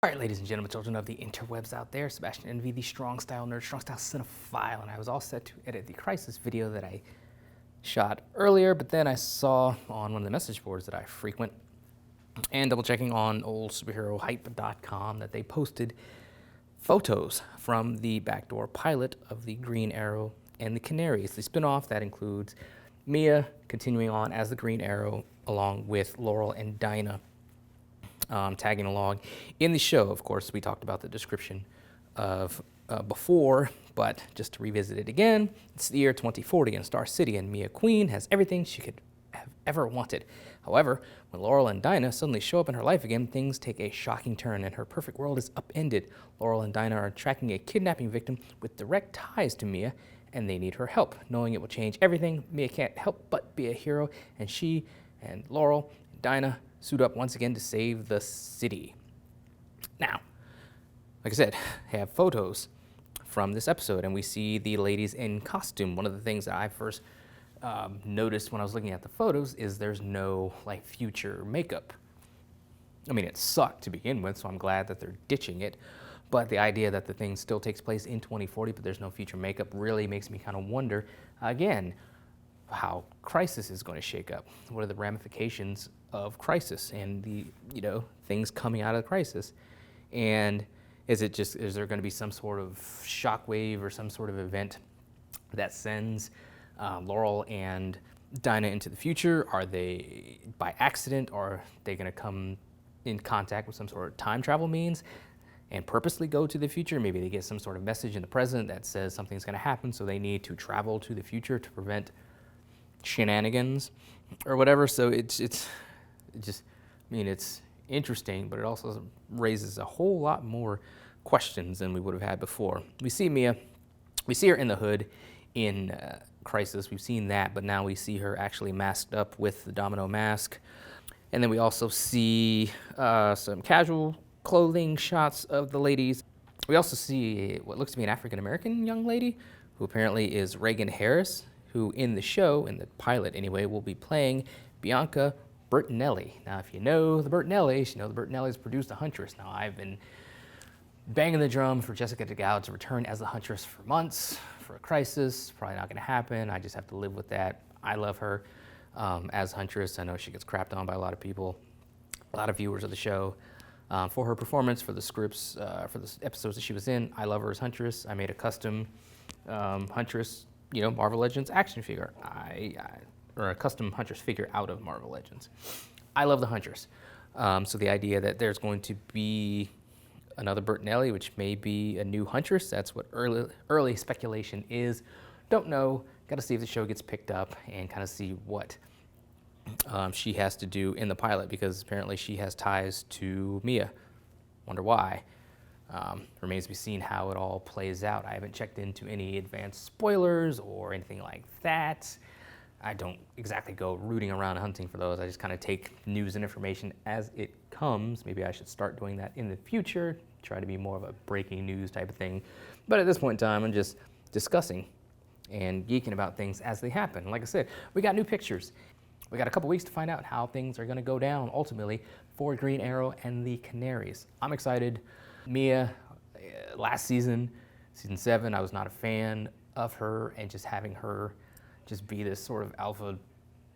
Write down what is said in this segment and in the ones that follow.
All right, ladies and gentlemen, children of the interwebs out there, Sebastian Envy, the strong style nerd, strong style cinephile, and I was all set to edit the Crisis video that I shot earlier, but then I saw on one of the message boards that I frequent, and double checking on old superherohype.com, that they posted photos from the backdoor pilot of the Green Arrow and the Canaries, the spinoff that includes Mia continuing on as the Green Arrow along with Laurel and Dinah tagging along in the show. Of course, we talked about the description of before, but just to revisit it again, it's the year 2040 in Star City, and Mia Queen has everything she could have ever wanted. However, when Laurel and Dinah suddenly show up in her life again, things take a shocking turn and her perfect world is upended. Laurel and Dinah are tracking a kidnapping victim with direct ties to Mia, and they need her help. Knowing it will change everything, Mia can't help but be a hero, and she and Laurel and Dinah suit up once again to save the city. Now, like I said, I have photos from this episode, and we see the ladies in costume. One of the things that I first noticed when I was looking at the photos is there's no like future makeup. I mean, it sucked to begin with, so I'm glad that they're ditching it. But the idea that the thing still takes place in 2040, but there's no future makeup, really makes me kind of wonder, again, how Crisis is going to shake up. What are the ramifications of Crisis and the, things coming out of the Crisis? And is there going to be some sort of shockwave or some sort of event that sends Laurel and Dinah into the future? Are they by accident, or are they going to come in contact with some sort of time travel means and purposely go to the future? Maybe they get some sort of message in the present that says something's going to happen, so they need to travel to the future to prevent shenanigans or whatever. So it's interesting, but it also raises a whole lot more questions than we would have had before. We see Mia, we see her in the hood in Crisis, we've seen that, but now we see her actually masked up with the domino mask. And then we also see some casual clothing shots of the ladies. We also see what looks to be an African-American young lady, who apparently is Reagan Harris, who in the show, in the pilot anyway, will be playing Bianca Bertinelli. Now, if you know the Bertinellis, you know the Bertinellis produced The Huntress. Now, I've been banging the drum for Jessica DeGale to return as the Huntress for months, for a Crisis. Probably not gonna happen. I just have to live with that. I love her as Huntress. I know she gets crapped on by a lot of people, a lot of viewers of the show, for her performance, for the scripts, for the episodes that she was in. I love her as Huntress. I made a custom Huntress, Marvel Legends action figure. Or a custom Huntress figure out of Marvel Legends. I love the Huntress. So the idea that there's going to be another Bertinelli, which may be a new Huntress, that's what early speculation is. Don't know. Got to see if the show gets picked up and kind of see what she has to do in the pilot, because apparently she has ties to Mia. Wonder why. Remains to be seen how it all plays out. I haven't checked into any advanced spoilers or anything like that. I don't exactly go rooting around hunting for those. I just kind of take news and information as it comes. Maybe I should start doing that in the future, try to be more of a breaking news type of thing. But at this point in time, I'm just discussing and geeking about things as they happen. Like I said, we got new pictures. We got a couple weeks to find out how things are going to go down ultimately for Green Arrow and the Canaries. I'm excited. Mia, last season, season 7, I was not a fan of her, and just having her just be this sort of alpha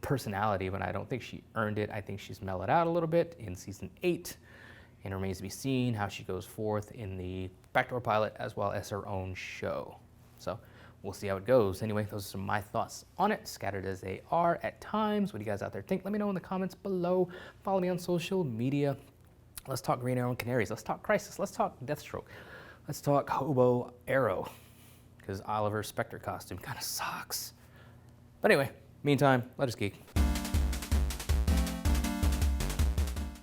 personality when I don't think she earned it. I think she's mellowed out a little bit in season 8, and it remains to be seen how she goes forth in the backdoor pilot as well as her own show. So we'll see how it goes. Anyway, those are some of my thoughts on it, scattered as they are at times. What do you guys out there think? Let me know in the comments below. Follow me on social media. Let's talk Green Arrow and Canaries. Let's talk Crisis. Let's talk Deathstroke. Let's talk Hobo Arrow, because Oliver's Spectre costume kind of sucks. But anyway, meantime, let us geek.